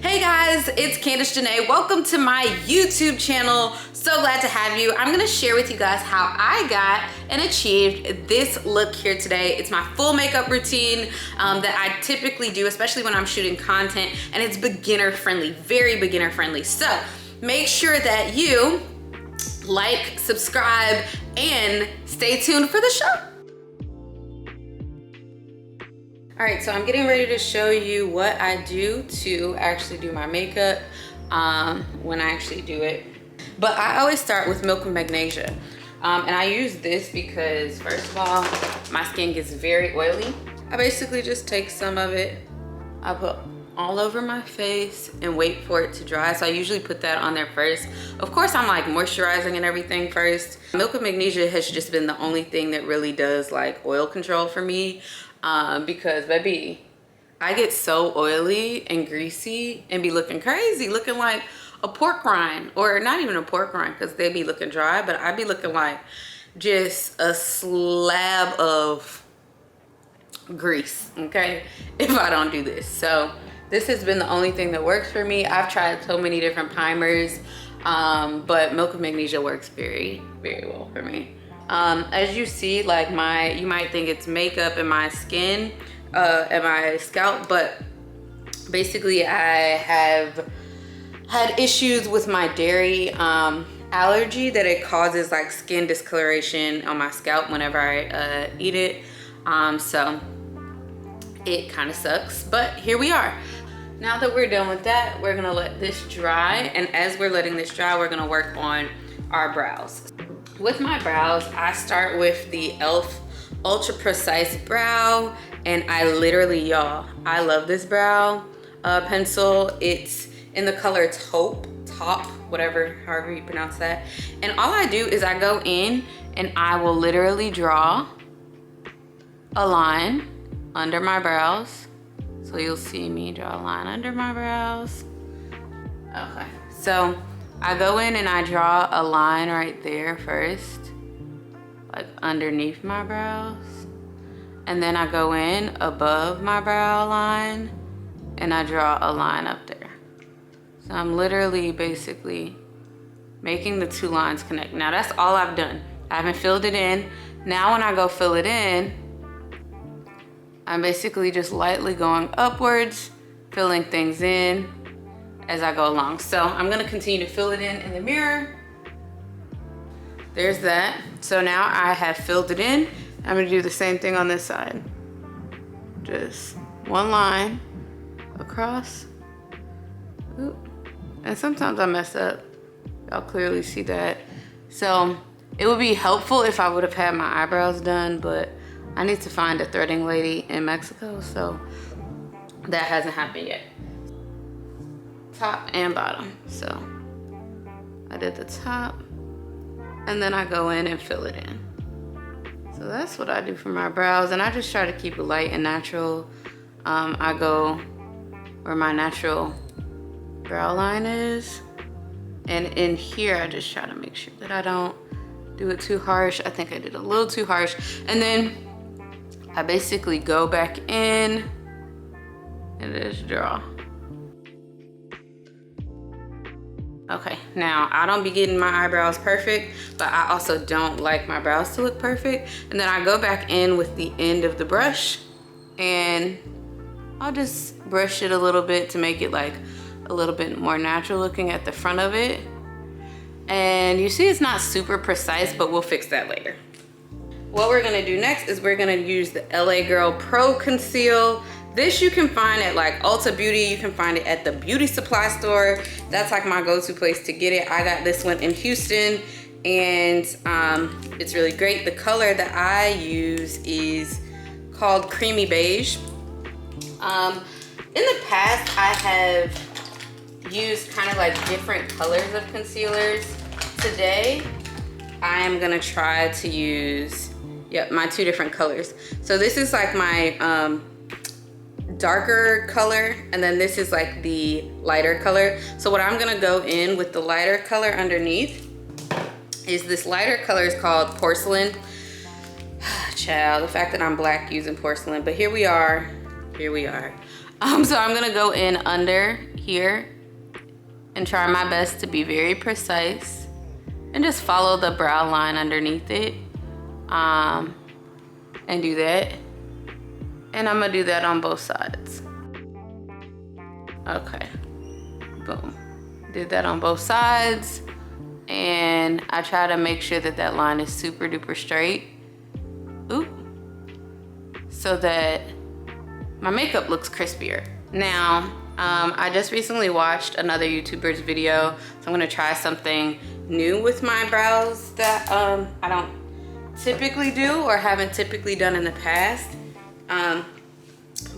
Hey guys, it's Candace Janae. Welcome to my YouTube channel. So glad to have you. I'm gonna share with you guys how I got and achieved this look here today. It's my full makeup routine that I typically do, especially when I'm shooting content, and it's beginner friendly, very beginner friendly. So make sure that you like, subscribe, and stay tuned for the show. All right, so I'm getting ready to show you what I do to actually do my makeup when I actually do it. But I always start with milk and magnesia. And I use this because, first of all, my skin gets very oily. I basically just take some of it, I put all over my face and wait for it to dry. So I usually put that on there first. Of course, I'm like moisturizing and everything first. Milk and magnesia has just been the only thing that really does like oil control for me. Because baby, I get so oily and greasy and be looking crazy, looking like a pork rind, or not even a pork rind because they be looking dry, but I be looking like just a slab of grease, okay, if I don't do this. So this has been the only thing that works for me. I've tried so many different primers, but milk and magnesia works very, very well for me. As you see, like you might think it's makeup in my skin, and my scalp, but basically I have had issues with my dairy allergy that it causes like skin discoloration on my scalp whenever I eat it. So it kind of sucks, but here we are. Now that we're done with that, we're gonna let this dry, and as we're letting this dry, we're gonna work on our brows. With my brows, I start with the e.l.f. Ultra Precise Brow, and I literally, y'all, I love this brow pencil. It's in the color taupe, whatever, however you pronounce that. And all I do is I go in and I will literally draw a line under my brows. So you'll see me draw a line under my brows. Okay, so I go in and I draw a line right there first, like underneath my brows. And then I go in above my brow line and I draw a line up there. So I'm literally basically making the two lines connect. Now that's all I've done. I haven't filled it in. Now when I go fill it in, I'm basically just lightly going upwards, filling things in as I go along. So I'm gonna continue to fill it in the mirror. There's that. So now I have filled it in. I'm gonna do the same thing on this side. Just one line across. Oop. And sometimes I mess up. Y'all clearly see that. So it would be helpful if I would have had my eyebrows done, but I need to find a threading lady in Mexico, so that hasn't happened yet. Top and bottom. So I did the top and then I go in and fill it in. So that's what I do for my brows, and I just try to keep it light and natural. I go where my natural brow line is, and in here I just try to make sure that I don't do it too harsh. I think I did a little too harsh, and then I basically go back in and just draw. Okay, now I don't be getting my eyebrows perfect, but I also don't like my brows to look perfect. And then I go back in with the end of the brush and I'll just brush it a little bit to make it like a little bit more natural looking at the front of it. And you see it's not super precise, but we'll fix that later. What we're gonna do next is we're gonna use the LA Girl Pro Conceal. This you can find at like Ulta Beauty. You can find it at the beauty supply store. That's like my go-to place to get it. I got this one in Houston, and it's really great. The color that I use is called Creamy Beige. In the past, I have used kind of like different colors of concealers. Today, I am gonna try to use, my two different colors. So this is like my darker color, and then this is like the lighter color. So what I'm gonna go in with the lighter color underneath is this lighter color is called Porcelain. Child, the fact that I'm black using porcelain, but here we are. So I'm gonna go in under here and try my best to be very precise and just follow the brow line underneath it. And do that. And I'm gonna do that on both sides. Okay, boom. Did that on both sides. And I try to make sure that that line is super duper straight. Oop. So that my makeup looks crispier. Now, I just recently watched another YouTuber's video, so I'm gonna try something new with my brows that I don't typically do or haven't typically done in the past.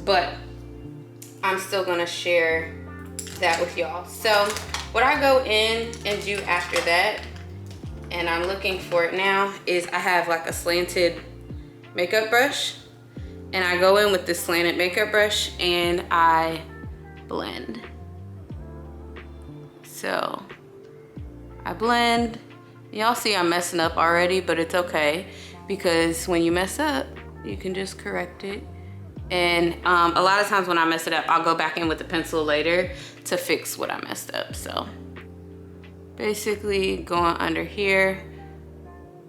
But I'm still gonna share that with y'all. So what I go in and do after that, and I'm looking for it now, is I have like a slanted makeup brush, and I go in with this slanted makeup brush and I blend. So I blend. Y'all see I'm messing up already, but it's okay, because when you mess up, you can just correct it. And a lot of times when I mess it up, I'll go back in with the pencil later to fix what I messed up. So basically going under here,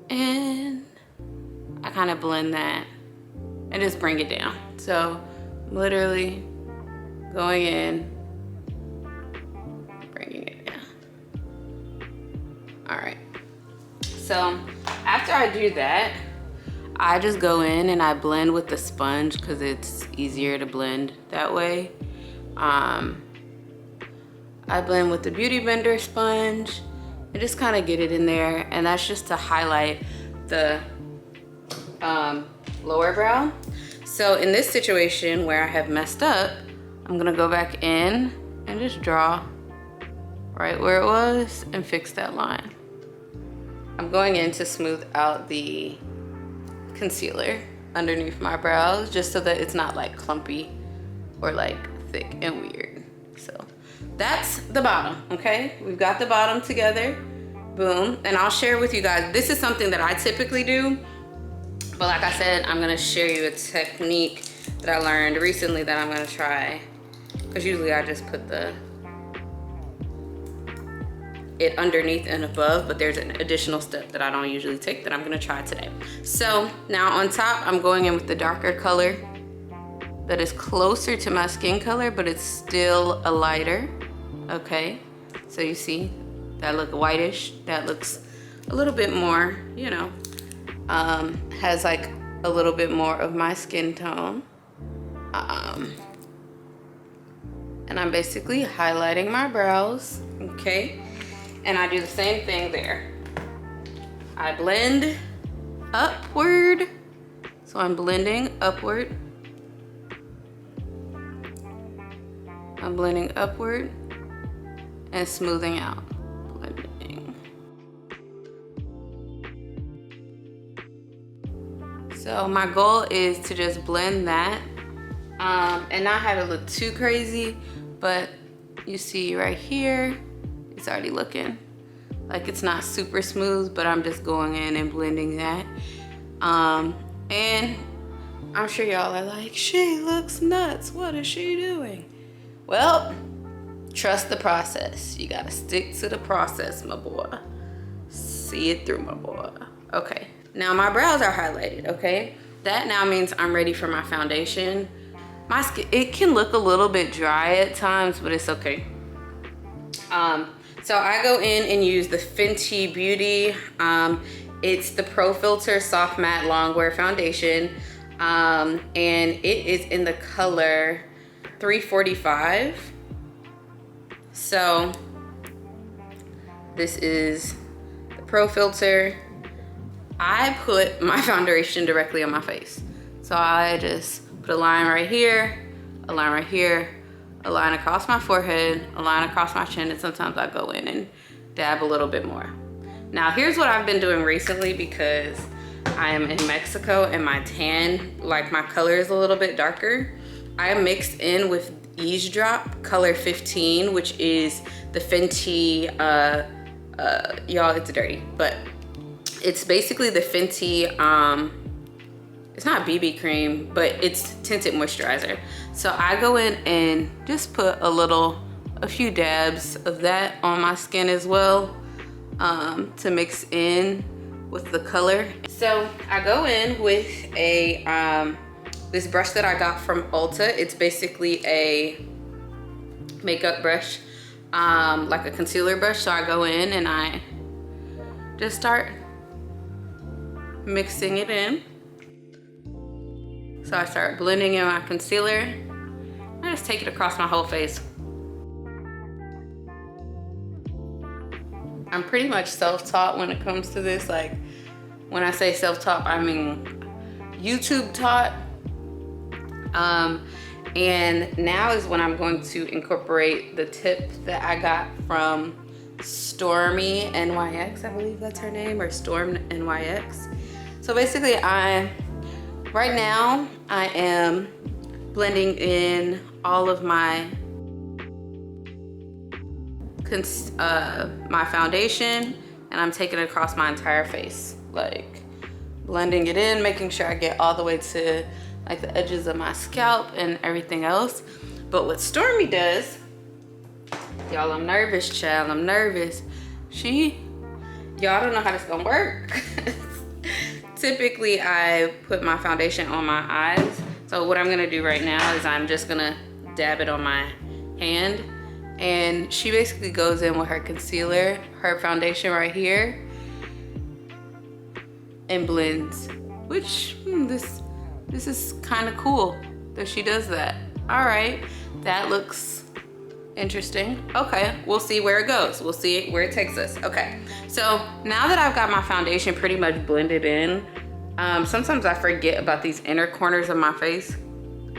and I kind of blend that and just bring it down. So literally going in, bringing it down. All right. So after I do that, I just go in and I blend with the sponge because it's easier to blend that way. I blend with the Beauty Blender sponge and just kind of get it in there, and that's just to highlight the lower brow. So in this situation where I have messed up, I'm gonna go back in and just draw right where it was and fix that line. I'm going in to smooth out the concealer underneath my brows just so that it's not like clumpy or like thick and weird. So that's the bottom, okay? We've got the bottom together, boom. And I'll share with you guys, this is something that I typically do, but like I said, I'm gonna share you a technique that I learned recently that I'm gonna try, because usually I just put it underneath and above, but there's an additional step that I don't usually take that I'm gonna try today. So now on top, I'm going in with the darker color that is closer to my skin color, but it's still a lighter, okay? So you see, that look whitish, that looks a little bit more, you know, has like a little bit more of my skin tone. And I'm basically highlighting my brows, okay? And I do the same thing there. I blend upward. So I'm blending upward. I'm blending upward and smoothing out. Blending. So my goal is to just blend that and not have it look too crazy, but you see right here, it's already looking like it's not super smooth, but I'm just going in and blending that. And I'm sure y'all are like, she looks nuts, what is she doing? Well, trust the process. You gotta stick to the process, my boy. See it through, my boy. Okay, now my brows are highlighted, okay? That now means I'm ready for my foundation. My skin, it can look a little bit dry at times, but it's okay. So I go in and use the Fenty Beauty. It's the Pro Filter Soft Matte Longwear Foundation. And it is in the color 345. So this is the Pro Filter. I put my foundation directly on my face. So I just put a line right here, a line right here, a line across my forehead, a line across my chin, and sometimes I go in and dab a little bit more. Now here's what I've been doing recently, because I am in Mexico and my tan, like my color is a little bit darker. I mixed in with Eavesdrop color 15, which is the Fenty, y'all, it's dirty, but it's basically the Fenty, it's not BB cream, but it's tinted moisturizer. So I go in and just put a little a few dabs of that on my skin as well, to mix in with the color. So I go in with a this brush that I got from Ulta. It's basically a makeup brush, like a concealer brush. So I go in and I just start mixing it in. So I start blending in my concealer. I just take it across my whole face. I'm pretty much self-taught when it comes to this. Like, when I say self-taught, I mean YouTube taught. And now is when I'm going to incorporate the tip that I got from Stormy NYX, I believe that's her name, or Storm NYX. So basically right now I am blending in all of my my foundation, and I'm taking it across my entire face, like blending it in, making sure I get all the way to like the edges of my scalp and everything else. But what Stormy does, y'all, I'm nervous, child, I'm nervous. Y'all don't know how this gonna work. Typically, I put my foundation on my eyes. So what I'm gonna do right now is I'm just gonna dab it on my hand. And she basically goes in with her concealer, her foundation right here, and blends, which this is kind of cool that she does that. All right, that looks interesting. Okay, we'll see where it goes. We'll see where it takes us. Okay, so now that I've got my foundation pretty much blended in, sometimes I forget about these inner corners of my face,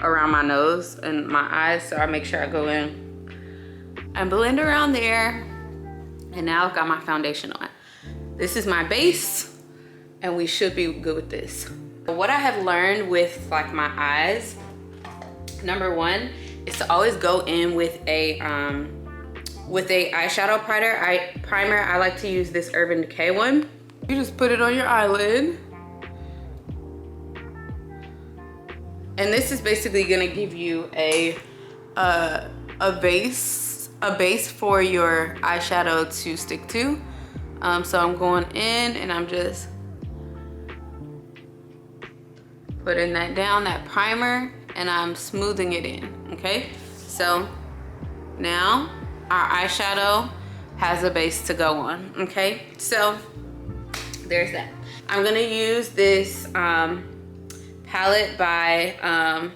around my nose and my eyes, so I make sure I go in and blend around there. And now I've got my foundation on. This is my base, and we should be good with this. What I have learned with like my eyes, number one, is to always go in with a eyeshadow primer. I like to use this Urban Decay one. You just put it on your eyelid. And this is basically gonna give you a base for your eyeshadow to stick to. So I'm going in and I'm just putting that down, that primer, and I'm smoothing it in, okay? So now our eyeshadow has a base to go on, okay? So there's that. I'm gonna use this palette by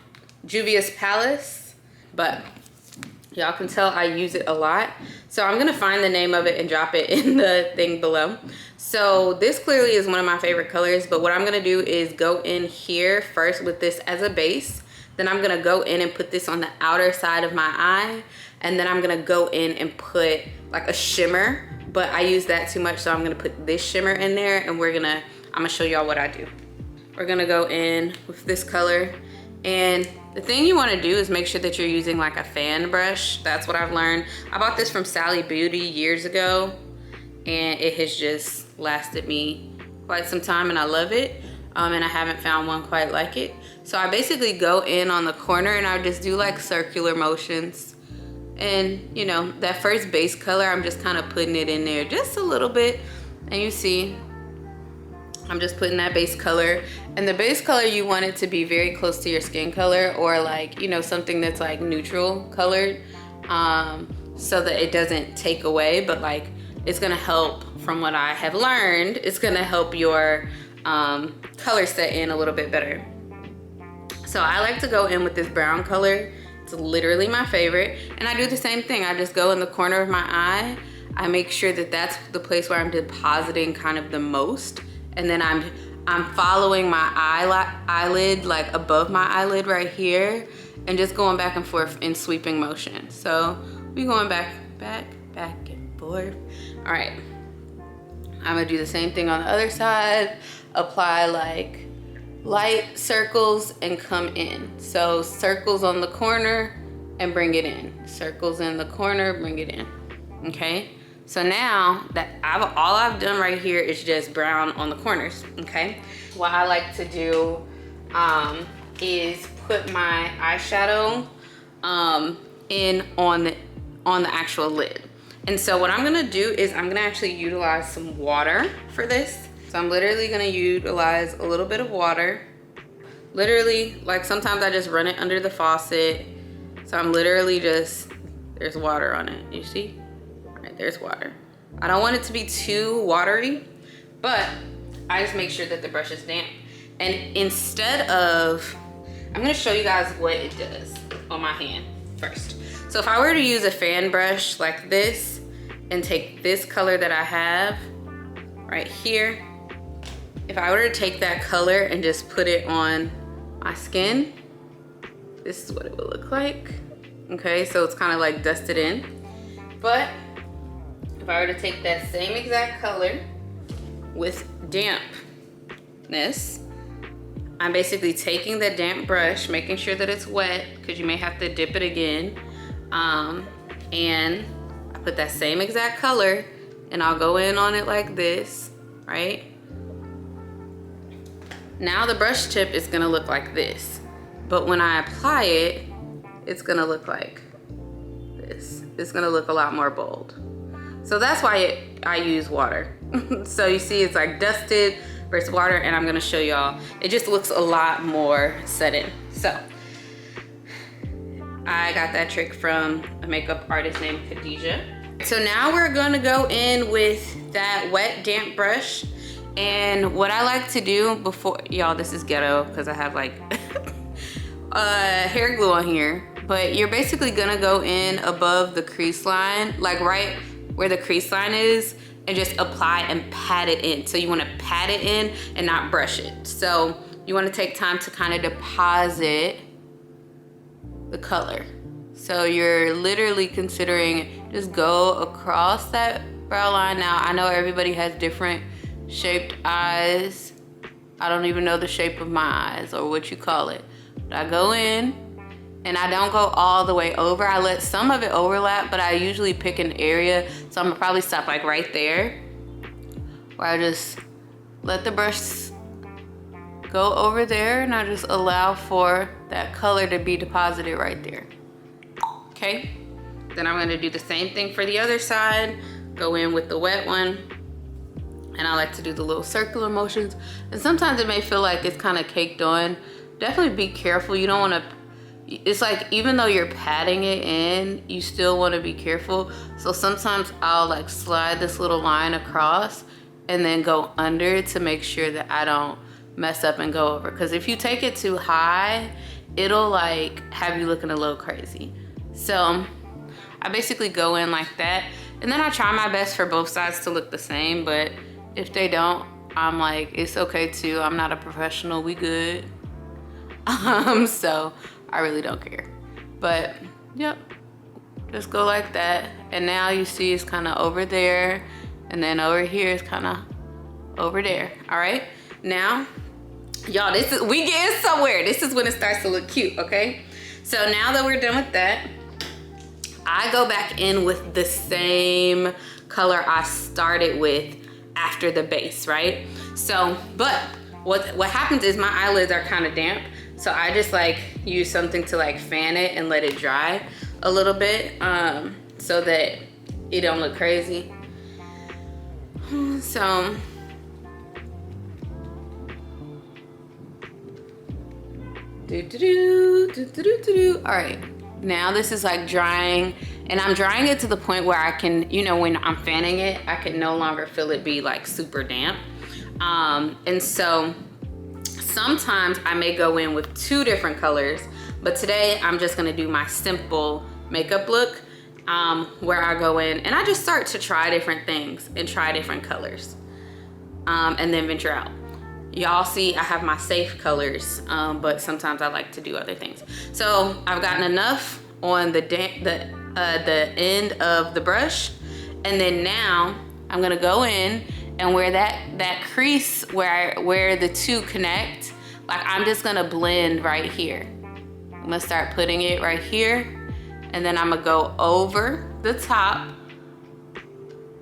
Juvia's Palace, but y'all can tell I use it a lot. So I'm gonna find the name of it and drop it in the thing below. So this clearly is one of my favorite colors, but what I'm gonna do is go in here first with this as a base. Then I'm gonna go in and put this on the outer side of my eye. And then I'm gonna go in and put like a shimmer, but I use that too much, so I'm gonna put this shimmer in there, and I'm gonna show y'all what I do. We're gonna go in with this color, and the thing you wanna do is make sure that you're using like a fan brush. That's what I've learned. I bought this from Sally Beauty years ago, and it has just lasted me quite some time, and I love it. And I haven't found one quite like it. So I basically go in on the corner and I just do like circular motions. And you know, that first base color, I'm just kind of putting it in there just a little bit. And you see, I'm just putting that base color. And the base color, you want it to be very close to your skin color, or like, you know, something that's like neutral colored, so that it doesn't take away, but like it's gonna help. From what I have learned, it's gonna help your color set in a little bit better. So I like to go in with this brown color. It's literally my favorite. And I do the same thing. I just go in the corner of my eye. I make sure that that's the place where I'm depositing kind of the most. And then I'm following my eyelid, like above my eyelid right here, and just going back and forth in sweeping motion. So we going back and forth. All right. I'm gonna do the same thing on the other side. Apply like light circles and come in. So circles on the corner and bring it in. Circles in the corner, bring it in. Okay? So now that all I've done right here is just brown on the corners, okay? What I like to do is put my eyeshadow in on the actual lid. And so what I'm gonna do is I'm gonna actually utilize some water for this. So I'm literally gonna utilize a little bit of water. Literally, like sometimes I just run it under the faucet. So I'm literally just, there's water on it, you see? All right, there's water. I don't want it to be too watery, but I just make sure that the brush is damp. And instead of, I'm gonna show you guys what it does on my hand first. So if I were to use a fan brush like this and take this color that I have right here, if I were to take that color and just put it on my skin, this is what it would look like. Okay, so it's kind of like dusted in. But if I were to take that same exact color with dampness, I'm basically taking the damp brush, making sure that it's wet, because you may have to dip it again. And I put that same exact color and I'll go in on it like this, right? Now the brush tip is gonna look like this, but when I apply it, it's gonna look like this. It's gonna look a lot more bold. So that's why I use water. So you see it's like dusted versus water, and I'm gonna show y'all. It just looks a lot more set in. So I got that trick from a makeup artist named Khadijah. So now we're gonna go in with that wet damp brush. And what I like to do before, y'all, this is ghetto because I have like hair glue on here, but you're basically gonna go in above the crease line, like right where the crease line is, and just apply and pat it in. So you wanna pat it in and not brush it. So you wanna take time to kind of deposit the color. So you're literally considering just go across that brow line. Now I know everybody has different shaped eyes. I don't even know the shape of my eyes or what you call it. But I go in and I don't go all the way over. I let some of it overlap, but I usually pick an area. So I'm gonna probably stop like right there, where I just let the brush go over there and I just allow for that color to be deposited right there. Okay, then I'm gonna do the same thing for the other side. Go in with the wet one, and I like to do the little circular motions. And sometimes it may feel like it's kind of caked on. Definitely be careful. You don't want to, it's like even though you're patting it in, you still want to be careful. So sometimes I'll like slide this little line across and then go under to make sure that I don't mess up and go over. Because if you take it too high, it'll like have you looking a little crazy. So I basically go in like that, and then I try my best for both sides to look the same, but if they don't, I'm like, it's okay too. I'm not a professional, we good. So I really don't care. But yep, just go like that. And now you see it's kind of over there, and then over here is kind of over there. All right, now y'all, this is, we getting somewhere. This is when it starts to look cute, okay? So now that we're done with that, I go back in with the same color I started with after the base, right? So, but what happens is my eyelids are kind of damp, so I just like use something to like fan it and let it dry a little bit, so that it don't look crazy. So all right, now this is like drying, and I'm drying it to the point where I can, you know, when I'm fanning it, I can no longer feel it be like super damp. And so sometimes I may go in with 2 different colors, but today I'm just gonna do my simple makeup look, where I go in and I just start to try different things and try different colors, and then venture out. Y'all see I have my safe colors, but sometimes I like to do other things. So I've gotten enough on the end of the brush, and then now I'm gonna go in and where that crease where the 2 connect, like I'm just gonna blend right here. I'm gonna start putting it right here, and then I'm gonna go over the top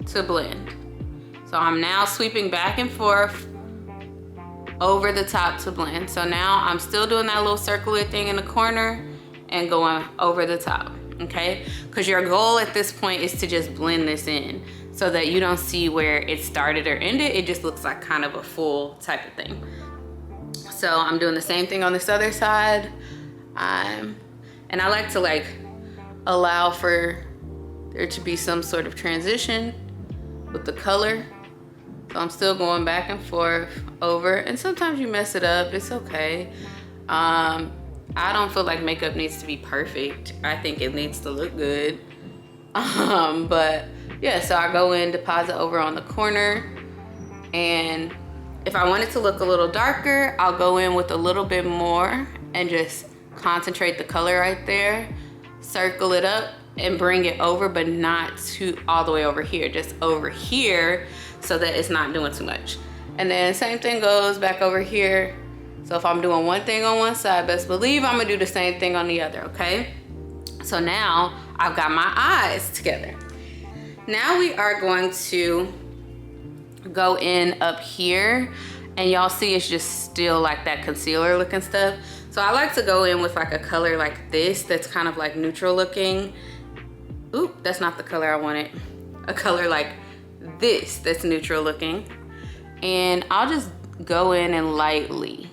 to blend. So I'm now sweeping back and forth over the top to blend. So now I'm still doing that little circular thing in the corner and going over the top, okay? Because your goal at this point is to just blend this in so that you don't see where it started or ended. It just looks like kind of a full type of thing. So I'm doing the same thing on this other side. And I like to like allow for there to be some sort of transition with the color. So I'm still going back and forth over, and sometimes you mess it up, it's okay. I don't feel like makeup needs to be perfect. I think it needs to look good. But yeah, so I go in, deposit over on the corner, and if I want it to look a little darker, I'll go in with a little bit more and just concentrate the color right there, circle it up and bring it over, but not to all the way over here, just over here so that it's not doing too much. And then same thing goes back over here. So if I'm doing one thing on one side, best believe I'm gonna do the same thing on the other, okay? So now I've got my eyes together. Now we are going to go in up here, and y'all see it's just still like that concealer looking stuff. So I like to go in with like a color like this that's kind of like neutral looking. Oop, that's not the color I wanted. A color like this that's neutral looking. And I'll just go in and lightly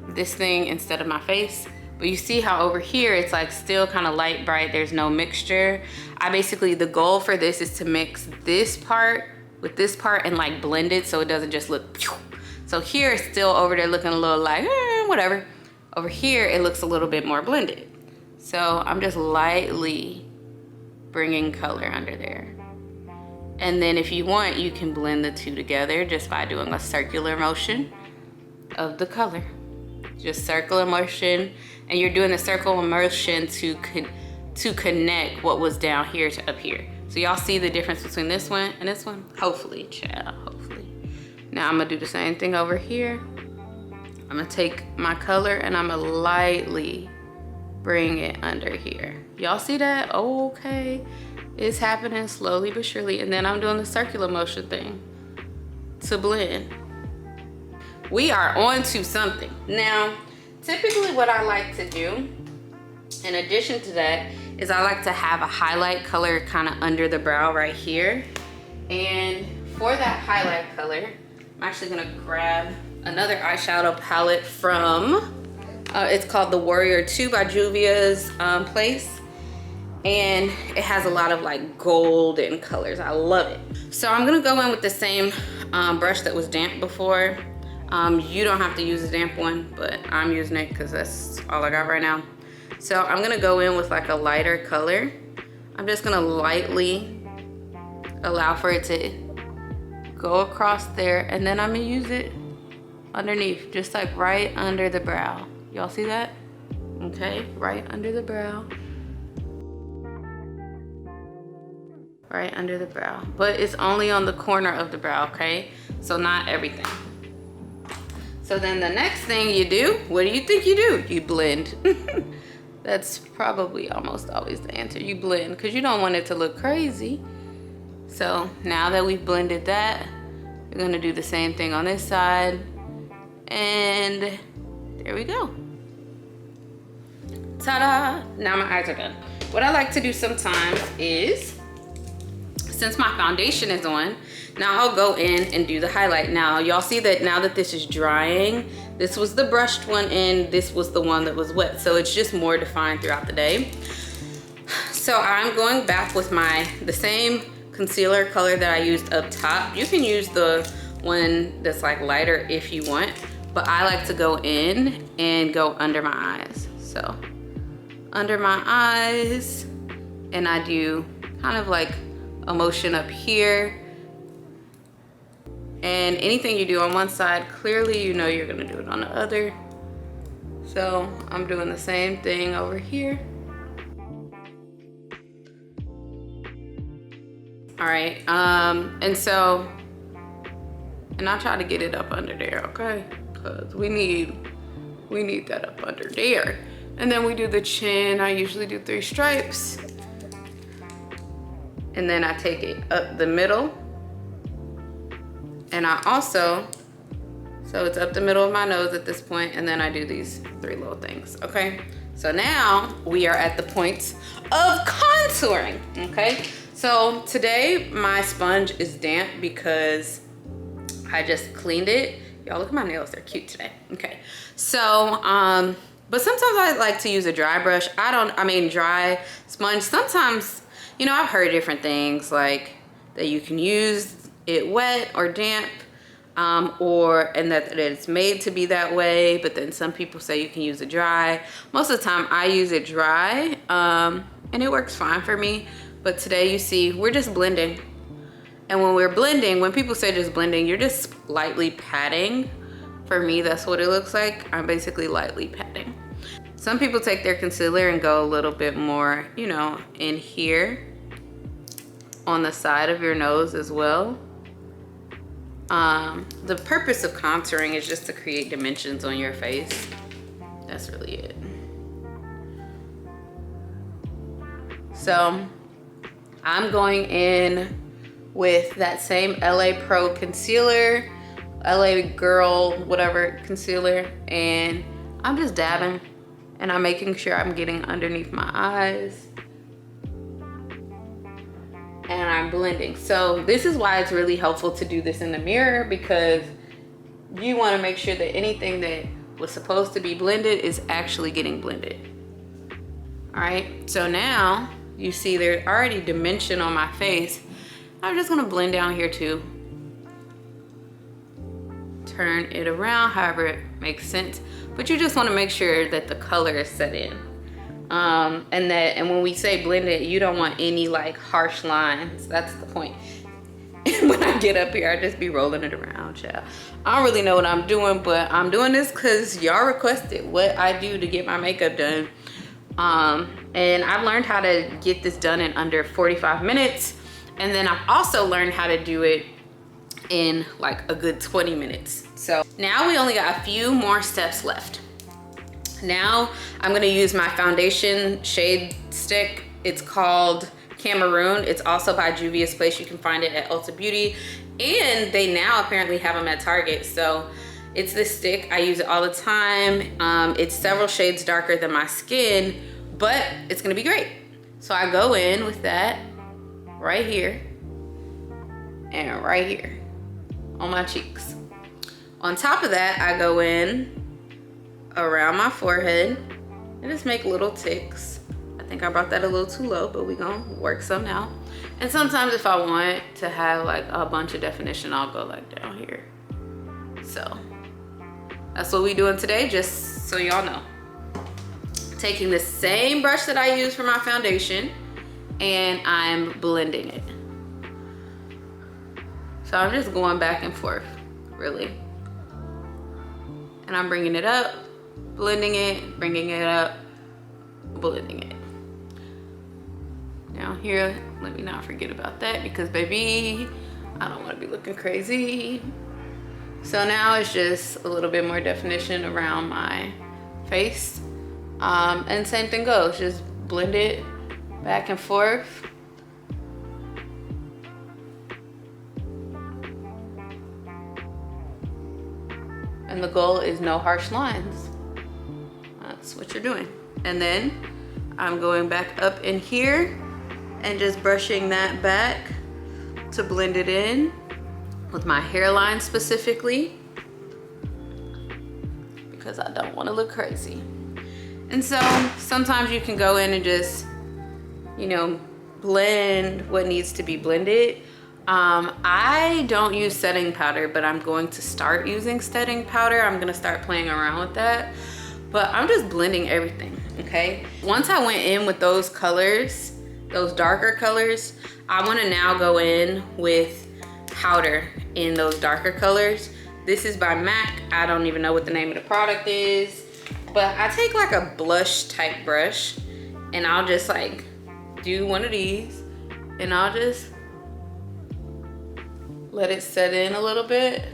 this thing instead of my face. But you see how over here it's like still kind of light bright, there's no mixture. The goal for this is to mix this part with this part and like blend it so it doesn't just look pew. So here it's still over there looking a little like whatever. Over here it looks a little bit more blended. So I'm just lightly bringing color under there. And then if you want, you can blend the two together just by doing a circular motion of the color. Just circular motion, and you're doing the circular motion to connect what was down here to up here. So y'all see the difference between this one and this one? Hopefully, child, hopefully. Now I'm gonna do the same thing over here. I'm gonna take my color and I'm gonna lightly bring it under here. Y'all see that? Okay, it's happening slowly but surely. And then I'm doing the circular motion thing to blend. We are on to something. Now, typically what I like to do, in addition to that, is I like to have a highlight color kind of under the brow right here. And for that highlight color, I'm actually gonna grab another eyeshadow palette from, it's called the Warrior 2 by Juvia's Place. And it has a lot of like golden colors. I love it. So I'm gonna go in with the same brush that was damp before. You don't have to use a damp one, but I'm using it because that's all I got right now. So I'm gonna go in with like a lighter color. I'm just gonna lightly allow for it to go across there, and then I'm gonna use it underneath, just like right under the brow. Y'all see that? Okay, right under the brow. Right under the brow, but it's only on the corner of the brow, okay? So not everything. So then the next thing you do, what do you think you do? You blend. That's probably almost always the answer. You blend because you don't want it to look crazy. So now that we've blended that, we're gonna do the same thing on this side. And there we go. Ta-da! Now my eyes are done. What I like to do sometimes is, since my foundation is on, now I'll go in and do the highlight. Now y'all see that now that this is drying, this was the brushed one and this was the one that was wet. So it's just more defined throughout the day. So I'm going back with the same concealer color that I used up top. You can use the one that's like lighter if you want, but I like to go in and go under my eyes. So under my eyes, and I do kind of like a motion up here. And anything you do on one side, clearly you know you're gonna do it on the other. So I'm doing the same thing over here. All right, and I'll try to get it up under there, okay? Because we need that up under there. And then we do the chin. I usually do 3 stripes. And then I take it up the middle. And I also, So it's up the middle of my nose at this point, and then I do these 3 little things, okay? So now we are at the point of contouring, okay? So today my sponge is damp because I just cleaned it. Y'all look at my nails, they're cute today. Okay, so, but sometimes I like to use a dry brush. Dry sponge. Sometimes, you know, I've heard different things like that you can use it wet or damp, and that it's made to be that way, but then some people say you can use it dry. Most of the time I use it dry, and it works fine for me. But today, you see, we're just blending. And when we're blending, when people say just blending, you're just lightly patting. For me, that's what it looks like. I'm basically lightly patting. Some people take their concealer and go a little bit more, you know, in here on the side of your nose as well. The purpose of contouring is just to create dimensions on your face. That's really it. So I'm going in with that same LA Pro concealer, LA Girl, whatever concealer, and I'm just dabbing and I'm making sure I'm getting underneath my eyes and I'm blending. So this is why it's really helpful to do this in the mirror, because you want to make sure that anything that was supposed to be blended is actually getting blended. All right, so now you see there's already dimension on my face. I'm just gonna blend down here too. Turn it around however it makes sense, but you just want to make sure that the color is set in. And when we say blend it, you don't want any like harsh lines. That's the point. And when I get up here, I just be rolling it around, child. I don't really know what I'm doing, but I'm doing this because y'all requested what I do to get my makeup done. And I've learned how to get this done in under 45 minutes. And then I've also learned how to do it in like a good 20 minutes. So now we only got a few more steps left. Now I'm gonna use my foundation shade stick. It's called Cameroon. It's also by Juvia's Place. You can find it at Ulta Beauty. And they now apparently have them at Target. So it's this stick, I use it all the time. It's several shades darker than my skin, but it's gonna be great. So I go in with that right here and right here on my cheeks. On top of that, I go in around my forehead and just make little ticks. I think I brought that a little too low, but we gonna work some out. And sometimes if I want to have like a bunch of definition, I'll go like down here. So that's what we doing today, just so y'all know. Taking the same brush that I use for my foundation and I'm blending it. So I'm just going back and forth, really. And I'm bringing it up, blending it, bringing it up, blending it. Down here, let me not forget about that because baby, I don't want to be looking crazy. So now it's just a little bit more definition around my face. And same thing goes, just blend it back and forth. And the goal is no harsh lines. That's what you're doing. And then I'm going back up in here and just brushing that back to blend it in with my hairline specifically, because I don't want to look crazy. And so sometimes you can go in and just, you know, blend what needs to be blended. I don't use setting powder, but I'm going to start using setting powder. I'm gonna start playing around with that, but I'm just blending everything, okay? Once I went in with those colors, those darker colors, I wanna now go in with powder in those darker colors. This is by MAC. I don't even know what the name of the product is, but I take like a blush type brush and I'll just like do one of these and I'll just let it set in a little bit.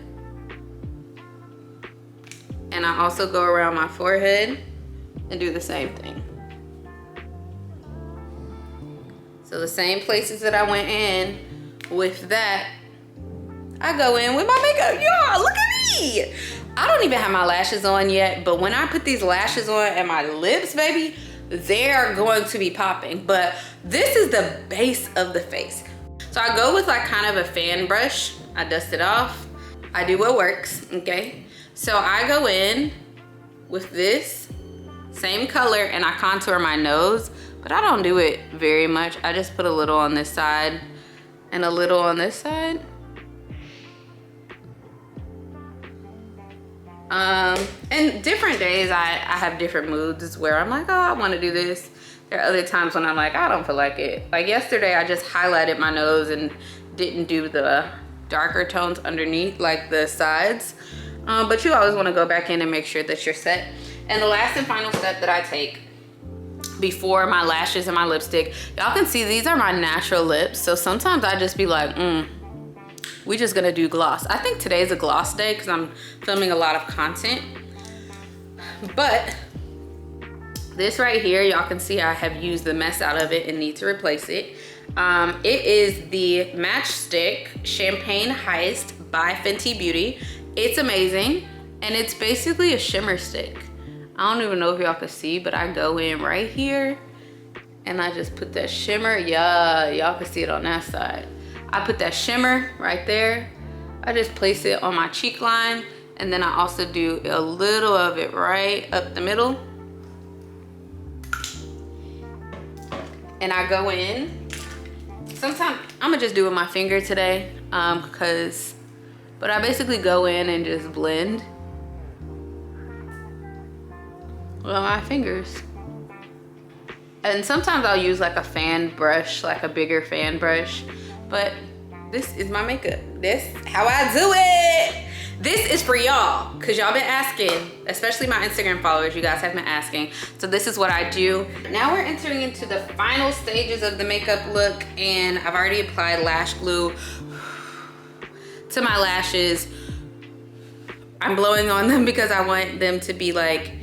And I also go around my forehead and do the same thing. So the same places that I went in with that, I go in with my makeup. Y'all, look at me. I don't even have my lashes on yet, but when I put these lashes on and my lips, baby, they're going to be popping. But this is the base of the face. So I go with like kind of a fan brush. I dust it off. I do what works, okay? So I go in with this same color and I contour my nose, but I don't do it very much. I just put a little on this side and a little on this side. And different days I have different moods where I'm like, oh, I want to do this. There are other times when I'm like, I don't feel like it. Like yesterday, I just highlighted my nose and didn't do the darker tones underneath, like the sides. But you always want to go back in and make sure that you're set. And the last and final step that I take before my lashes and my lipstick, y'all can see these are my natural lips. So sometimes I just be like, we just gonna do gloss. I think today's a gloss day because I'm filming a lot of content. But this right here, y'all can see I have used the mess out of it and need to replace it. It is the Matchstick Champagne Heist by Fenty Beauty. It's amazing, and it's basically a shimmer stick. I don't even know if y'all can see, but I go in right here and I just put that shimmer. Yeah, y'all can see it on that side. I put that shimmer right there. I just place it on my cheek line, and then I also do a little of it right up the middle. And I go in. Sometimes I'm gonna just do it with my finger today, but I basically go in and just blend with my fingers. And sometimes I'll use like a fan brush, like a bigger fan brush, but this is my makeup. This how I do it. This is for y'all, because y'all been asking, especially my Instagram followers, you guys have been asking. So this is what I do. Now we're entering into the final stages of the makeup look, and I've already applied lash glue to my lashes. I'm blowing on them because I want them to be like,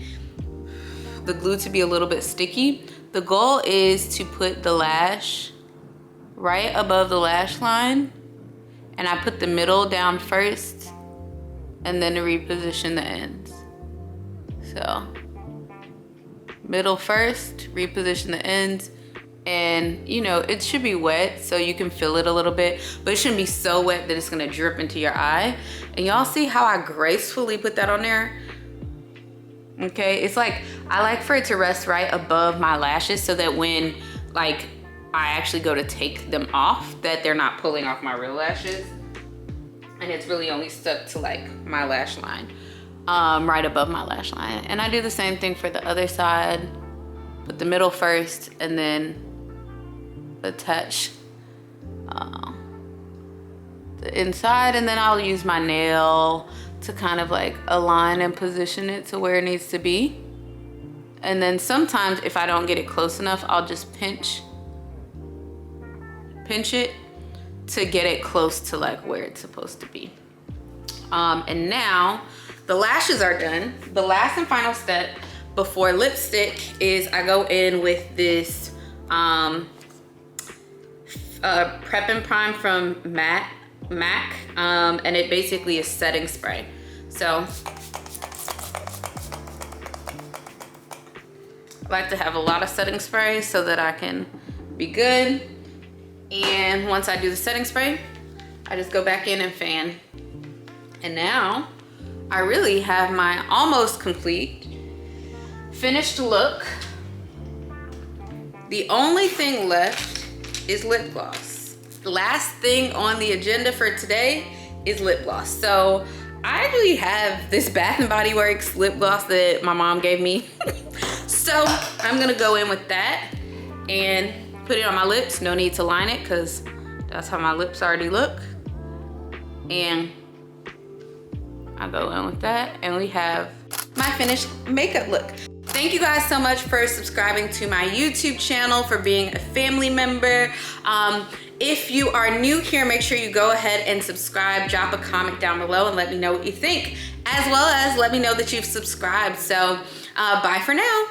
the glue to be a little bit sticky. The goal is to put the lash right above the lash line, and I put the middle down first and then to reposition the ends. So middle first, reposition the ends, and you know, it should be wet so you can feel it a little bit, but it shouldn't be so wet that it's gonna drip into your eye. And y'all see how I gracefully put that on there? Okay, it's like, I like for it to rest right above my lashes so that when like I actually go to take them off, that they're not pulling off my real lashes. And it's really only stuck to like my lash line, right above my lash line. And I do the same thing for the other side. Put the middle first and then attach the inside, and then I'll use my nail to kind of like align and position it to where it needs to be. And then sometimes if I don't get it close enough, I'll just pinch it to get it close to like where it's supposed to be. And now the lashes are done. The last and final step before lipstick is I go in with this Prep and Prime from MAC, and it basically is setting spray. So I like to have a lot of setting spray so that I can be good. And once I do the setting spray, I just go back in and fan. And now I really have my almost complete finished look. The only thing left is lip gloss. The last thing on the agenda for today is lip gloss. So I actually have this Bath & Body Works lip gloss that my mom gave me. So I'm gonna go in with that and put it on my lips. No need to line it because that's how my lips already look. And I go in with that, and we have my finished makeup look. Thank you guys so much for subscribing to my YouTube channel, for being a family member. If you are new here, make sure you go ahead and subscribe, drop a comment down below and let me know what you think, as well as let me know that you've subscribed. So bye for now.